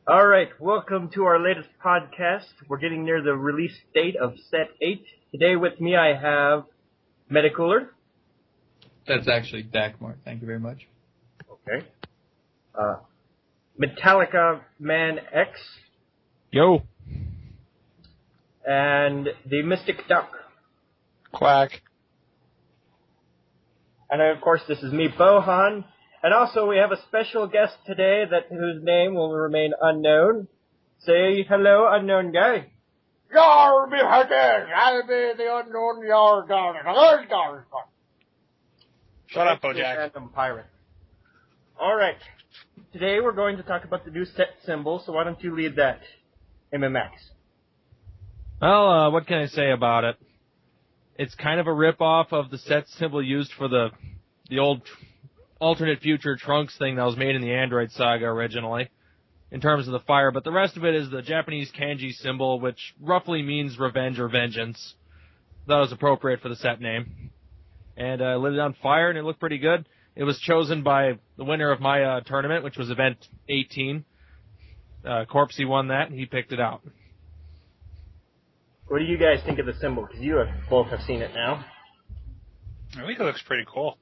All right, welcome to our latest podcast. We're getting near the release date of Set 8. Today with me I have Metacooler. That's actually Dakmar. Thank you very much. Okay. Metallica Man X. Yo. And the Mystic Duck. Quack. And of course this is me, Bohan. And also we have a special guest today whose name will remain unknown. Say hello, unknown guy. Yar be hunting, I'll be the unknown yar garden. Shut up, Bojack. Random pirate. Alright. Today we're going to talk about the new set symbol, so why don't you lead that, MMX? Well, what can I say about it? It's kind of a rip-off of the set symbol used for the old alternate future Trunks thing that was made in the Android Saga originally, in terms of the fire, but the rest of it is the Japanese kanji symbol, which roughly means revenge or vengeance. That was appropriate for the set name. And I lit it on fire, and it looked pretty good. It was chosen by the winner of my tournament, which was Event 18. Corpsey won that, and he picked it out. What do you guys think of the symbol? Because you both have seen it now. I think it looks pretty cool.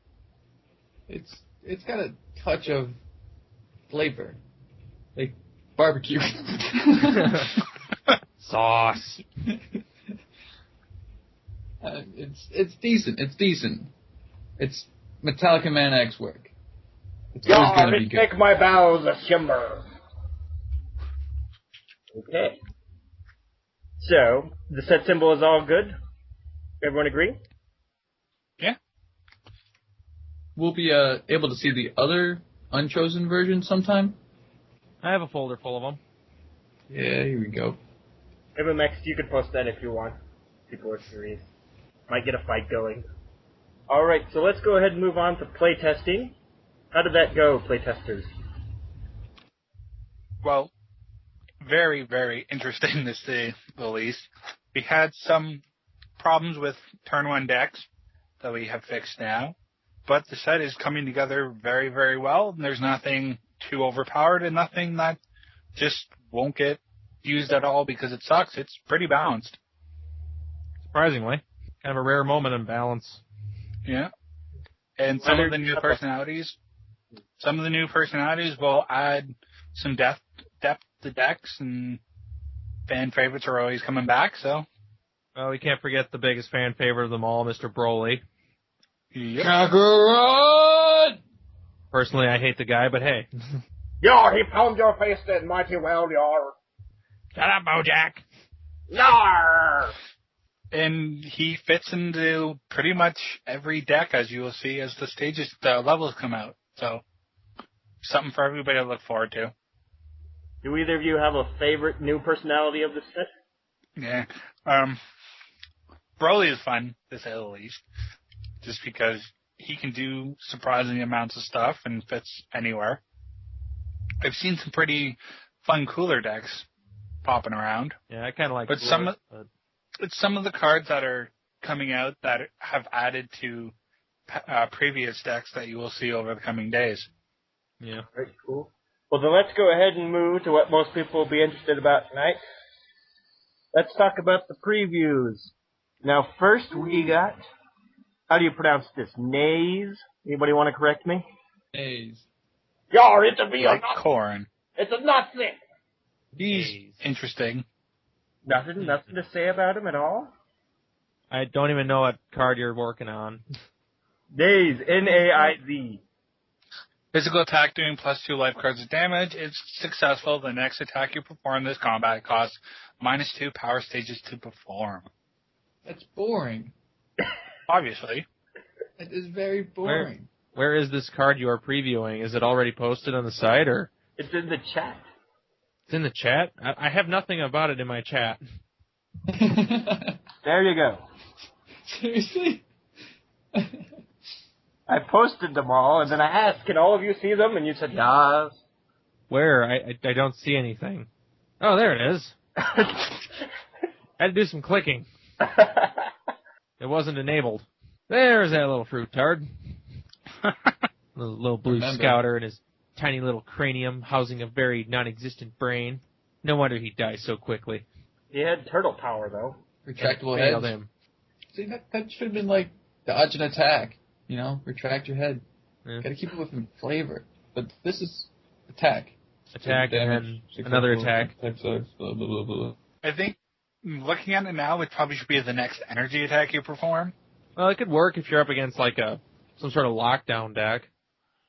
It's got a touch of flavor, like barbecue Sauce. It's decent. It's Metallica Man X work. It's always Yar, gonna be good. make my bowels a shimmer. Okay. So, the set symbol is all good? Everyone agree? Yeah. We'll be able to see the other unchosen version sometime. I have a folder full of them. Yeah, here we go. MMX, you can post that if you want. People are curious. Might get a fight going. Alright, so let's go ahead and move on to playtesting. How did that go, playtesters? Well, very, very interesting to say the least. We had some problems with turn 1 decks that we have fixed now, but the set is coming together very, very well, and there's nothing too overpowered and nothing that just won't get used at all because it sucks. It's pretty balanced. Surprisingly. Kind of a rare moment in balance. Yeah. And some of the new personalities will add some depth to decks, and fan favorites are always coming back, so. Well, we can't forget the biggest fan favorite of them all, Mr. Broly. Yep. Kakarot! Personally, I hate the guy, but hey. Yar, he pound your face in mighty well, yar. Shut up, Bojack. Yar! And he fits into pretty much every deck, as you will see as the levels come out. So, something for everybody to look forward to. Do either of you have a favorite new personality of the set? Yeah. Broly is fun, to say the least. Just because he can do surprising amounts of stuff and fits anywhere. I've seen some pretty fun cooler decks popping around. Yeah, I kind of like But some of the cards that are coming out that have added to previous decks that you will see over the coming days. Yeah. Very cool. Well, then let's go ahead and move to what most people will be interested about tonight. Let's talk about the previews. Now, first we got, how do you pronounce this? Nays? Anybody want to correct me? A's. Yar, it's a be Like a corn. It's a nothing. He's interesting. Nothing to say about him at all? I don't even know what card you're working on. Nays, N-A-I-Z. Physical attack doing +2 life cards of damage. It's successful. The next attack you perform this combat costs -2 power stages to perform. That's boring. Obviously. That is very boring. Where is this card you are previewing? Is it already posted on the site, or? It's in the chat. It's in the chat? I have nothing about it in my chat. There you go. Seriously? I posted them all, and then I asked, can all of you see them? And you said, yes. Where? I don't see anything. Oh, there it is. I had to do some clicking. It wasn't enabled. There's that little fruit tard. The little blue Remember. scouter and his tiny little cranium housing a very non-existent brain. No wonder he dies so quickly. He had turtle power, though. Retractable Failed heads. him. See, that should have been like dodge and attack. You know, retract your head. Yeah. Gotta keep it with some flavor. But this is attack. Attack and then another attack. Type size, blah, blah, blah, blah. I think, looking at it now, it probably should be the next energy attack you perform. Well, it could work if you're up against like some sort of lockdown deck.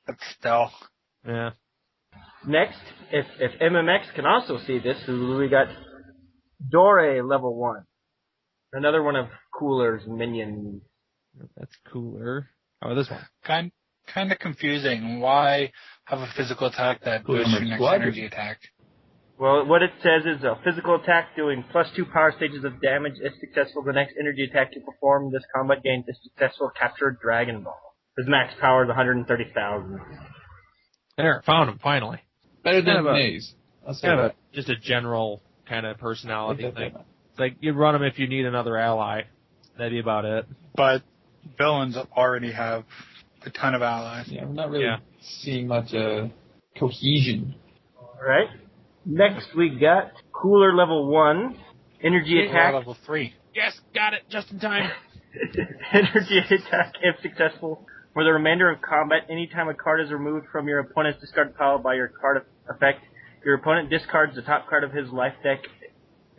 But still. Yeah. Next, if MMX can also see this, we got Dore level 1. Another one of Cooler's minions. That's cooler. How about this one? Kind of confusing. Why have a physical attack that Cooler boosts your number next squadron. energy attack? Well, what it says is a physical attack doing +2 power stages of damage. If successful, the next energy attack you perform this combat gains a successful captured Dragon Ball. His max power is 130,000. There, found him finally. Better Kind than of a- Maze. I'll say Kind of that. just a general kind of personality Like thing. that. It's like you run him if you need another ally. That'd be about it. But villains already have a ton of allies. Yeah, I'm not really Yeah. seeing much cohesion. Alright. Next we got Cooler level 1. Energy We're attack. level 3. Yes, got it, just in time. Energy attack, if successful. For the remainder of combat, anytime a card is removed from your opponent's discard pile by your card effect, your opponent discards the top card of his life deck.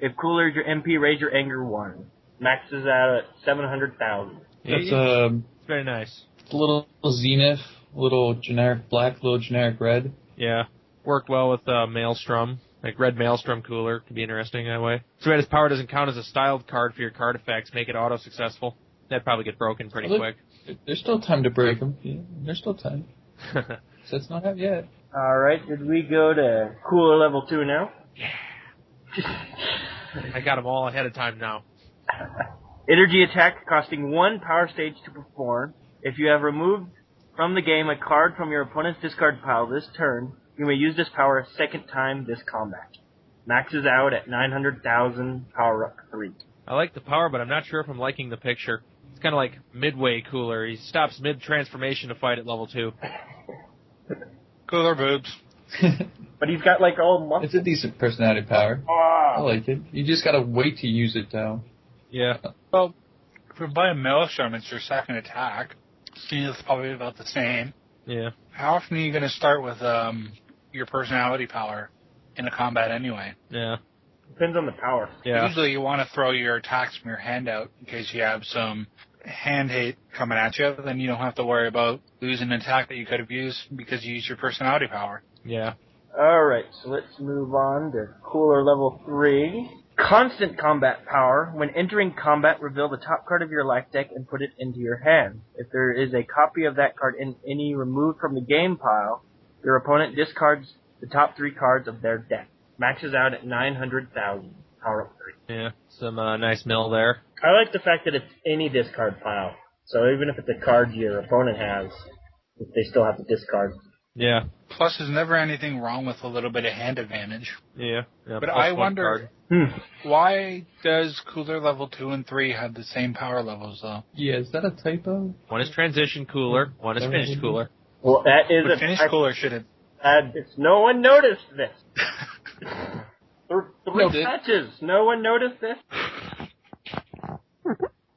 If Cooler is your MP, raise your anger 1. Maxes out at 700,000. That's It's very nice. a little zenith, a little generic black, a little generic red. Yeah. Worked well with Maelstrom. Like Red Maelstrom Cooler could be interesting that way. So his power doesn't count as a styled card for your card effects. Make it auto-successful. That'd probably get broken pretty Well, quick. There's still time to break them. Yeah, there's still time. Set's not out yet. Alright, did we go to Cooler level 2 now? I got them all ahead of time now. Energy attack costing 1 power stage to perform. If you have removed from the game a card from your opponent's discard pile this turn, you may use this power a second time this combat. Maxes out at 900,000, power up 3. I like the power, but I'm not sure if I'm liking the picture. It's kind of like Midway Cooler. He stops mid-transformation to fight at level 2. Cooler boobs. But he's got like all muscle. It's a decent personality power. I like it. You just gotta wait to use it, though. Yeah. Well, if you're playing Maelstrom, it's your second attack. It's probably about the same. Yeah. How often are you going to start with your personality power in a combat anyway? Yeah. Depends on the power. Yeah. Usually you want to throw your attacks from your hand out in case you have some hand hate coming at you. Then you don't have to worry about losing an attack that you could have used because you used your personality power. Yeah. Alright, so let's move on to Cooler level 3. Constant combat power. When entering combat, reveal the top card of your life deck and put it into your hand. If there is a copy of that card in any removed from the game pile, your opponent discards the top 3 cards of their deck. Maxes out at 900,000. Power up 3. Yeah. Some nice mill there. I like the fact that it's any discard pile. So even if it's a card your opponent has, they still have to discard. Yeah. Plus, there's never anything wrong with a little bit of hand advantage. Yeah. But plus I one wonder, card. why does Cooler level 2 and 3 have the same power levels, though? Yeah, is that a typo? One is transition cooler. One is finished cooler. Well, that is But Finish Cooler should have... no one noticed this. Three Noted. patches. No one noticed this.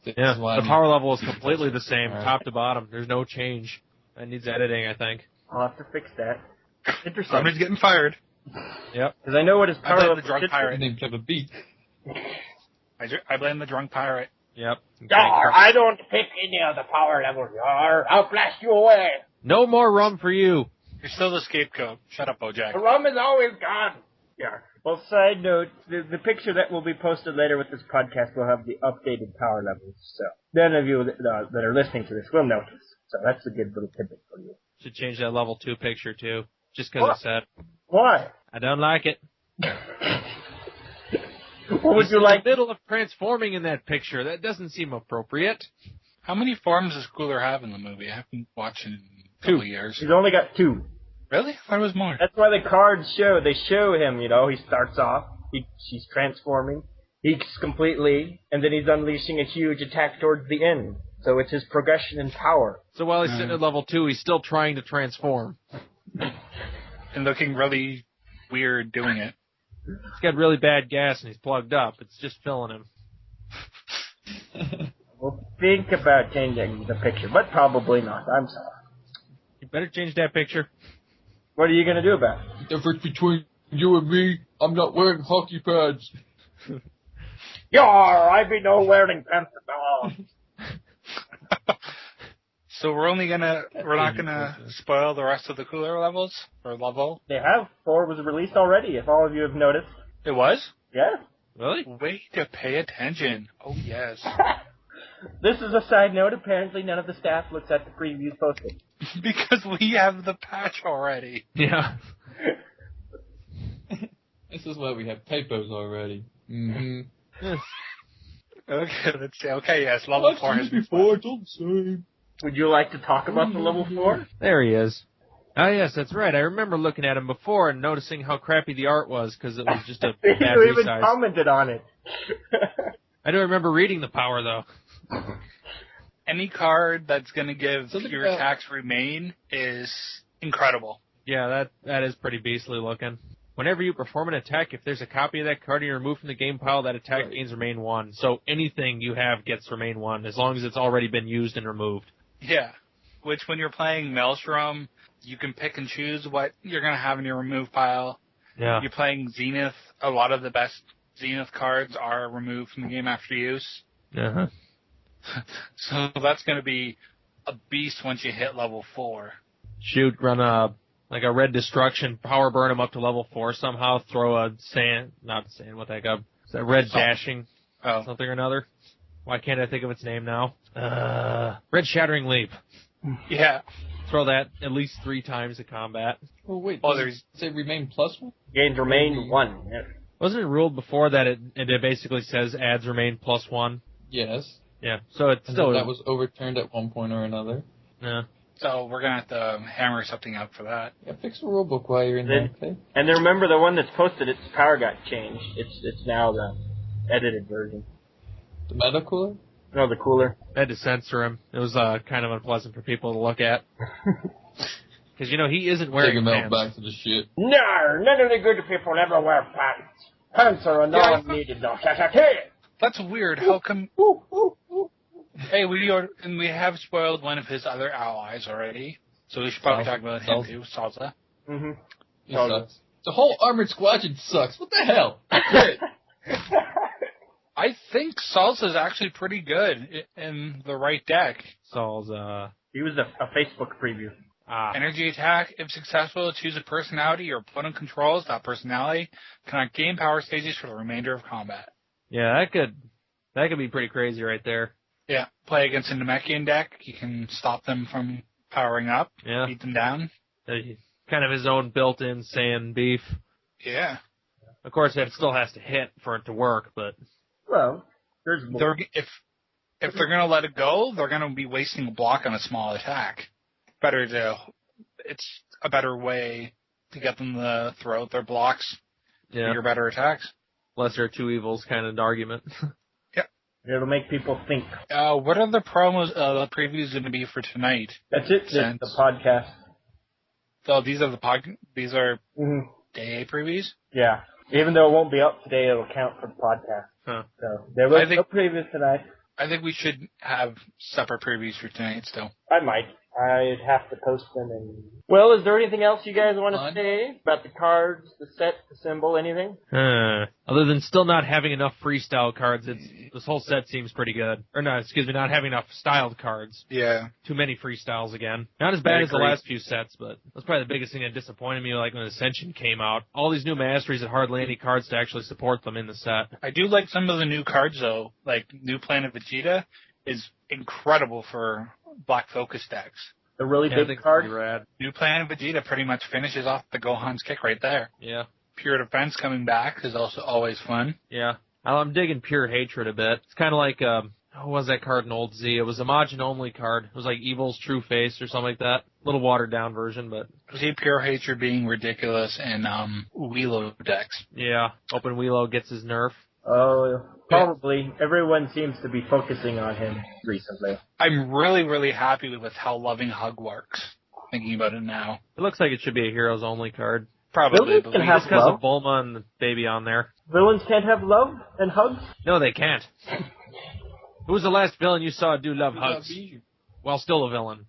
Yeah. The power level is completely the same, Alright. top to bottom. There's no change. That needs editing, I think. I'll have to fix that. Interesting. Somebody's getting fired. Yep. Because I know what his I power blame level the drunk sits pirate. Named have a beat. I blame the drunk pirate. Yep. Yar, I don't pick any of the power levels, Yar. I'll blast you away. No more rum for you. You're still the scapegoat. Shut up, Bojack. The rum is always gone. Yeah. Well, side note, the picture that will be posted later with this podcast will have the updated power levels. So none of you that are listening to this will notice. So that's a good little tidbit for you. Should change that level 2 picture too. Just because I said. Why? I don't like it. What would He's you in like? the middle of transforming in that picture. That doesn't seem appropriate. How many forms does Cooler have in the movie? I haven't watched it in a couple of years. He's only got 2. Really? I thought it was more. That's why the cards they show him, he starts off, he's transforming, he's completely, and then he's unleashing a huge attack towards the end. So it's his progression in power. So while he's sitting at level 2, he's still trying to transform. and looking really weird doing it. He's got really bad gas and he's plugged up. It's just filling him. We'll think about changing the picture, but probably not. I'm sorry. You better change that picture. What are you going to do about it? The difference between you and me, I'm not wearing hockey pads. Yar, I be no wearing pants at all. So we're not gonna spoil the rest of the cooler levels or level. They have. 4 was released already, if all of you have noticed. It was? Yeah. Really? Way to pay attention. Oh yes. This is a side note. Apparently none of the staff looks at the previews posted. Because we have the patch already. Yeah. This is why we have typos already. Mm-hmm. Okay, let's see. Okay, yes, level 4 has been before, don't say. Would you like to talk about the level 4? There he is. Oh, yes, that's right. I remember looking at him before and noticing how crappy the art was because it was just a bad You even resize. commented on it. I don't remember reading the power, though. Any card that's gonna give Something your about- attacks remain is incredible. Yeah, that is pretty beastly looking. Whenever you perform an attack, if there's a copy of that card you're removed from the game pile, that attack gains remain 1. So anything you have gets remain 1, as long as it's already been used and removed. Yeah. Which when you're playing Maelstrom, you can pick and choose what you're gonna have in your remove pile. Yeah. You're playing Zenith, a lot of the best Zenith cards are removed from the game after use. Uh-huh. So that's gonna be a beast once you hit level 4. Shoot, run a red destruction, power burn him up to level 4 somehow, throw a red dashing Oh. something or another. Why can't I think of its name now? Red shattering leap. Yeah. Throw that at least 3 times in combat. Oh wait, Oh, does it say remain +1? Gains remain 1. Yeah. Wasn't it ruled before that it basically says adds remain +1? Yes. Yeah, so it's And still... then that was overturned at one point or another. Yeah. So we're gonna have to hammer something out for that. Yeah, fix the rulebook while you're in there, okay? And then remember the one that's posted, its power got changed. It's now the edited version. The meta cooler? No, the cooler. I had to censor him. It was kind of unpleasant for people to look at. Because, he isn't Take wearing him out pants. back to the shit. No, none of the good people ever wear pants. Pants are a non-needed though. That's weird. How come? Hey, we have spoiled one of his other allies already, so we should probably talk about him too, Salsa. Mm-hmm. He sucks. The whole armored squadron sucks. What the hell? Quit. I think Salsa's actually pretty good in the right deck. Saul's, He was a Facebook preview. Energy attack. If successful, choose a personality your opponent controls. That personality cannot gain power stages for the remainder of combat. Yeah, that could be pretty crazy right there. Yeah. Play against a Namekian deck. You can stop them from powering up. Yeah. Beat them down. Kind of his own built-in sand beef. Yeah. Of course, it still has to hit for it to work, but... Well, there's more. If they're gonna let it go, they're gonna be wasting a block on a small attack. It's a better way to get them to throw out their blocks. Yeah. Your better attacks. Lesser of two evils kind of argument. It'll make people think. What are the previews going to be for tonight? That's it. Sense. The podcast. So these are these are Mm-hmm. day previews. Yeah. Even though it won't be up today, it'll count for the podcast. Huh. So there was no previews tonight. I think we should have separate previews for tonight still. I might. I'd have to post them. Well, is there anything else you guys want to Fine. say about the cards, the set, the symbol, anything? Other than still not having enough freestyle cards, this whole set seems pretty good. Or no, excuse me, not having enough styled cards. Yeah. Too many freestyles again. Not as bad I as the agree. last few sets, but that's probably the biggest thing that disappointed me, like when Ascension came out. All these new masteries had hardly any cards to actually support them in the set. I do like some of the new cards though, like New Planet Vegeta is incredible for Black Focus decks. The really I big think it's card? pretty rad. New Planet Vegeta pretty much finishes off the Gohan's kick right there. Yeah. Pure Defense coming back is also always fun. Yeah. I'm digging Pure Hatred a bit. It's kind of like, what was that card in Old Z? It was a Majin only card. It was like Evil's True Face or something like that. Little watered down version, but I see Pure Hatred being ridiculous in Wheelo decks. yeah. Open Wheelo gets his nerf. Oh, probably. Everyone seems to be focusing on him recently. I'm really, really happy with how Loving Hug works. thinking about it now. It looks like it should be a Heroes Only card. Probably, Villains but can we have Just because love. of Bulma and the baby on there. Villains can't have love and hugs? No, they can't. Who was the last villain you saw do love hugs while still a villain?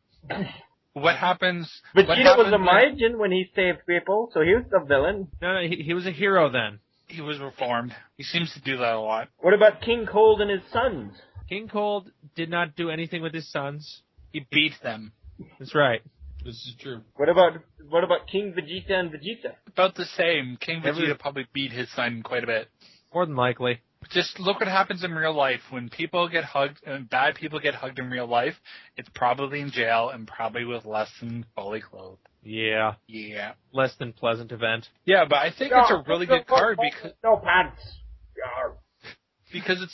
what happens? Vegeta what was happens a when Majin when he saved people, so he was the villain. No, he was a hero then. he was reformed. He seems to do that a lot. What about King Cold and his sons? King Cold did not do anything with his sons. He beat them. That's right. This is true. What about King Vegeta and Vegeta? About the same. King Every- Vegeta probably beat his son quite a bit. More than likely. Just look what happens in real life. When people get hugged, and bad people get hugged in real life, it's probably in jail and probably with less than fully clothed. Yeah. Yeah. Less than pleasant event. Yeah, but I think it's a really good card No pants. because it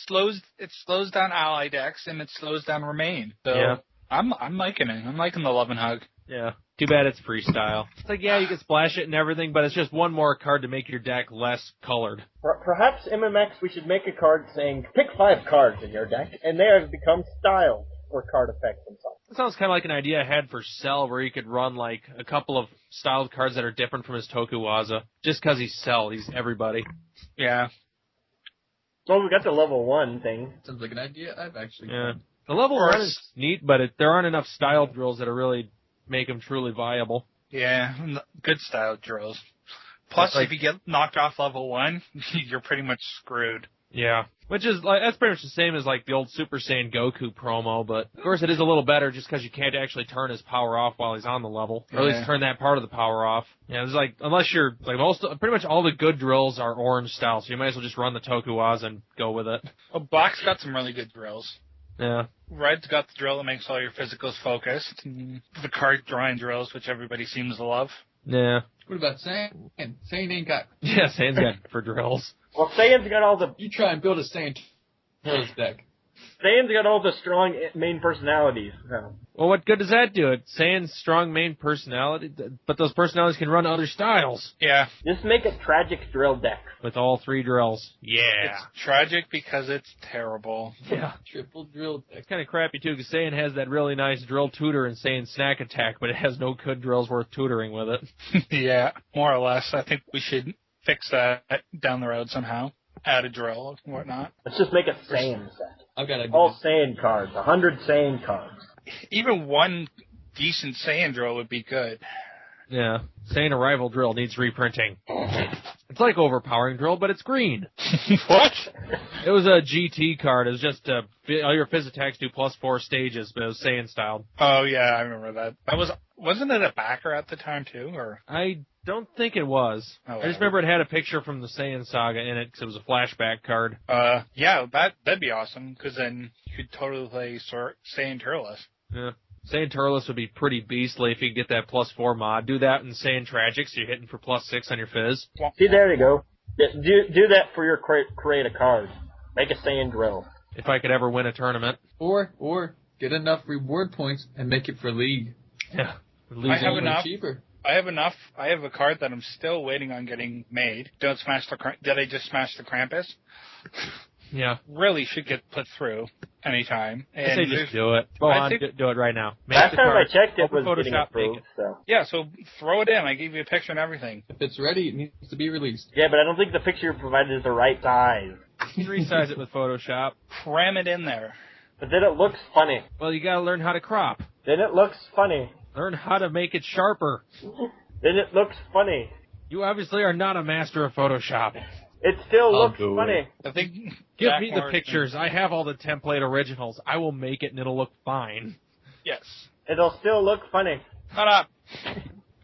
slows down ally decks and it slows down Remain. So Yeah. I'm liking it. I'm liking the love and hug. Yeah. Too bad it's freestyle. It's like, yeah, you can splash it and everything, but it's just one more card to make your deck less colored. Perhaps MMX we should make a card saying pick 5 cards in your deck, and they have become styled for card effects and stuff. That sounds kind of like an idea I had for Cell, where you could run like a couple of styled cards that are different from his Tokuwaza. Just because he's Cell, he's everybody. Yeah. Well, we got the level 1 thing. Sounds like an idea I've actually Yeah. done. The level Or 1 is neat, but there aren't enough style drills that are really make them truly viable. Yeah. Good style drills. Plus, Like- if you get knocked off level 1, you're pretty much screwed. Yeah. Which is like, that's pretty much the same as like the old Super Saiyan Goku promo, but of course it is a little better just because you can't actually turn his power off while he's on the level. Or at Yeah. least turn that part of the power off. Yeah, it's like, unless you're, like pretty much all the good drills are orange style, so you might as well just run the Tokuwaza and go with it. Well, Black's got some really good drills. Yeah. Red's got the drill that makes all your physicals focused. And the card drawing drills, which everybody seems to love. Yeah. What about Saiyan? Saiyan ain't got. Yeah, Saiyan's got for drills. Well, Saiyan's got all the Build a Saiyan Turtles deck. strong main personalities. So. Well, what good does that do? It's Saiyan's strong main personality, but those personalities can run other styles Yeah. Just make a tragic drill deck. with all 3 drills. Yeah. It's tragic because it's terrible. Yeah. Triple drill deck. It's kind of crappy, too, because Saiyan has that really nice drill tutor in Saiyan Snack Attack, but it has no good drills worth tutoring with it. Yeah, more or less. I think we should fix that down the road somehow. Add a drill and whatnot. Let's just make a Saiyan set. I've got All ideas. Saiyan cards. 100 Saiyan cards. Even one decent Saiyan drill would be good. Yeah. Saiyan Arrival drill needs reprinting. It's like Overpowering drill, but it's green. What? It was a GT card. It was just all your Fizz attacks do +4 stages, but it was Saiyan styled. Oh yeah, I remember that. Wasn't it a backer at the time too, or? I don't think it was. Oh, I just remember it had a picture from the Saiyan saga in it because it was a flashback card. Yeah, that'd be awesome because then you could totally play Saiyan Turles. Yeah. Saiyan Turles would be pretty beastly if you could get that +4 mod. Do that in Saiyan Tragic, so you're hitting for +6 on your Fizz. See, there you go. Do that for your create a card. Make a Saiyan drill. If I could ever win a tournament. Or get enough reward points and make it for League. Yeah. I have Only enough. cheaper. I have enough. I have a card that I'm still waiting on getting made. Did I just smash the Krampus? Yeah. Really should get put through anytime. I say just do it. Go I on, think- do it right now. Make Last the time I card, checked, it open was getting Photoshop, make approved. it. So. Yeah, so throw it in. I gave you a picture and everything. If it's ready, it needs to be released. Yeah, but I don't think the picture you provided is the right size. You can resize it with Photoshop. Cram it in there. But then it looks funny. Well, you gotta learn how to crop. Then it looks funny. Learn how to make it sharper. Then it looks funny. You obviously are not a master of Photoshop. It still I'll looks do funny. I think. Give Jack me the Morrison- pictures. I have all the template originals. I will make it and it'll look fine. Yes. It'll still look funny. Shut up.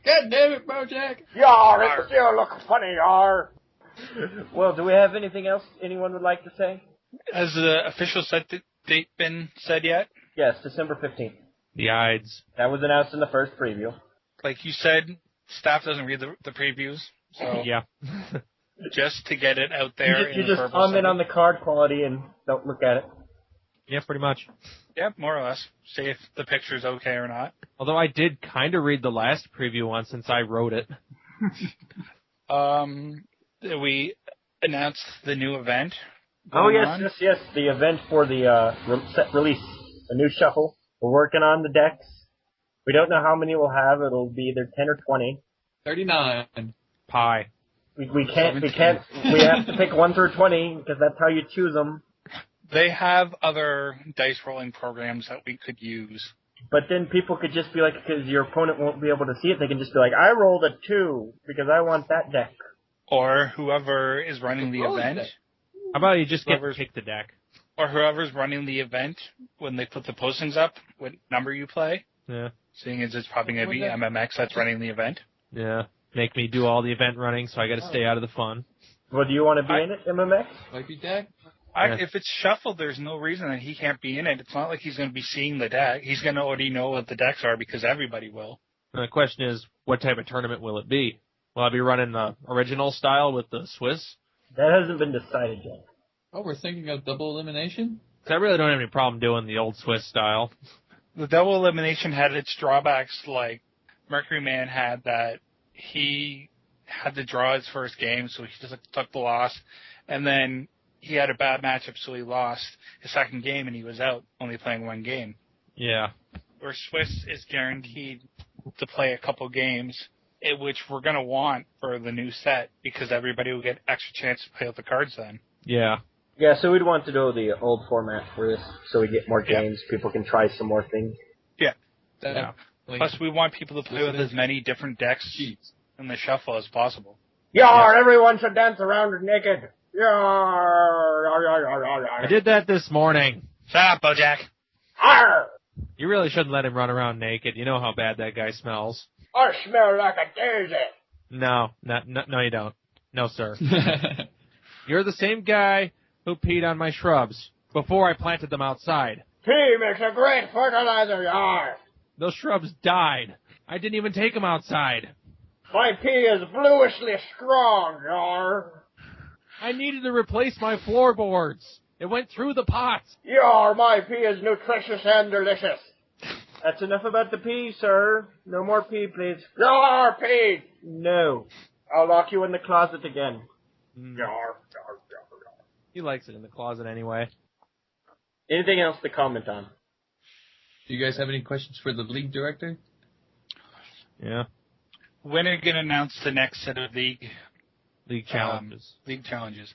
God damn it, Bojack! Yar, it still looks funny, yar. Well, do we have anything else anyone would like to say? Has the official set date been said yet? Yes, December 15th. The Ides. That was announced in the first preview. Like you said, staff doesn't read the previews, so Yeah. just to get it out there. You in just verbal comment setting. on the card quality and don't look at it. Yeah, pretty much. Yeah, more or less. See if the picture's okay or not. Although I did kind of read the last preview one since I wrote it. We announced the new event. Oh, going yes, on. yes. The event for the set release. A new shuffle. We're working on the decks. We don't know how many we'll have. It'll be either 10 or 20. 39. Pie. We have to pick 1 through 20 because that's how you choose them. They have other dice rolling programs that we could use. But then people could just be like, because your opponent won't be able to see it, they can just be like, I rolled a 2 because I want that deck. Or whoever is running the event. How about you just get to pick the deck? Or whoever's running the event, when they put the postings up, what number you play. Yeah. Seeing as it's probably going to be MMX that's running the event. Yeah. Make me do all the event running, so I got to stay out of the fun. Well, do you want to be in it, MMX? Might be deck. If it's shuffled, there's no reason that he can't be in it. It's not like he's going to be seeing the deck. He's going to already know what the decks are because everybody will. And the question is, what type of tournament will it be? Will I be running the original style with the Swiss? That hasn't been decided yet. Oh, we're thinking of double elimination? 'Cause I really don't have any problem doing the old Swiss style. The double elimination had its drawbacks, like Mercury Man had that he had to draw his first game, so he just took the loss. And then he had a bad matchup, so he lost his second game and he was out, only playing 1 game. Yeah. Where Swiss is guaranteed to play a couple games, which we're going to want for the new set because everybody will get extra chance to play with the cards then. Yeah. Yeah, so we'd want to do the old format for this so we get more games. People can try some more things. Yeah. Plus, we want people to play with as many different decks in the shuffle as possible. Yar, everyone should dance around naked. I did that this morning. Shut up, Bojack. Arr! You really shouldn't let him run around naked. You know how bad that guy smells. I smell like a daisy. No, you don't. No, sir. You're the same guy who peed on my shrubs before I planted them outside. Pee makes a great fertilizer, yar. Those shrubs died. I didn't even take them outside. My pee is bluishly strong, yar. I needed to replace my floorboards. It went through the pots. Yar, my pee is nutritious and delicious. That's enough about the pee, sir. No more pee, please. Yar, pee. No. I'll lock you in the closet again. Yar. He likes it in the closet anyway. Anything else to comment on? Do you guys have any questions for the league director? Yeah. When are you going to announce the next set of league challenges. League challenges?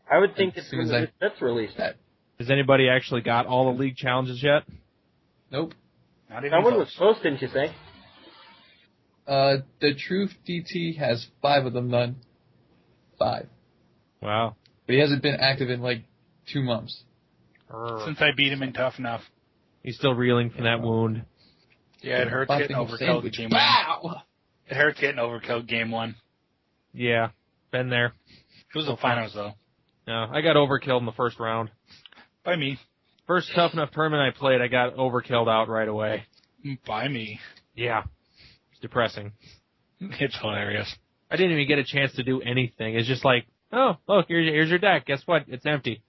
I would think As it's soon when as that's released. Has anybody actually got all the league challenges yet? Nope. Not even Someone close. was close, didn't you say? The Truth DT has 5 of them done. 5. Wow. But he hasn't been active in like 2 months. Since I beat him in Tough Enough. He's still reeling from that wound. Yeah, it hurts getting overkilled game 1. Wow! It hurts getting overkilled game 1. Yeah. Been there. It was the finals, though. No, I got overkilled in the first round. By me. First Tough Enough tournament I played, I got overkilled out right away. By me. Yeah. It's depressing. It's hilarious. I didn't even get a chance to do anything. It's just like, oh, look, here's your deck. Guess what? It's empty.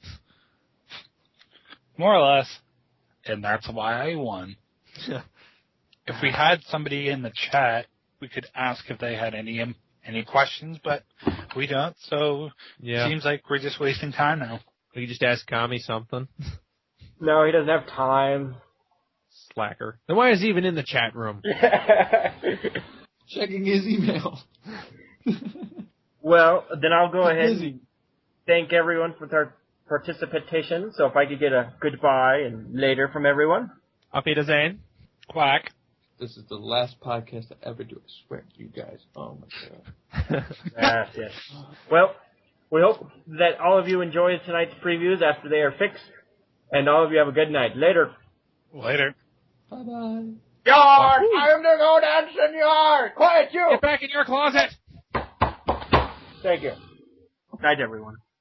More or less. And that's why I won. If we had somebody in the chat, we could ask if they had any questions, but we don't, so Yeah. it seems like we're just wasting time now. We could just ask Kami something. No, he doesn't have time. Slacker. Then why is he even in the chat room? Checking his email. Well, then I'll go ahead Busy. and thank everyone for their participation. So if I could get a goodbye and later from everyone. Auf Wiedersehen. Quack. This is the last podcast I ever do. I swear to you guys. Oh my god. Yes. Well, we hope that all of you enjoy tonight's previews after they are fixed. And all of you have a good night. Later. Later. Bye bye. Yar, time to go dancing, yar. Quiet, you. Get back in your closet! Thank you. Night, everyone.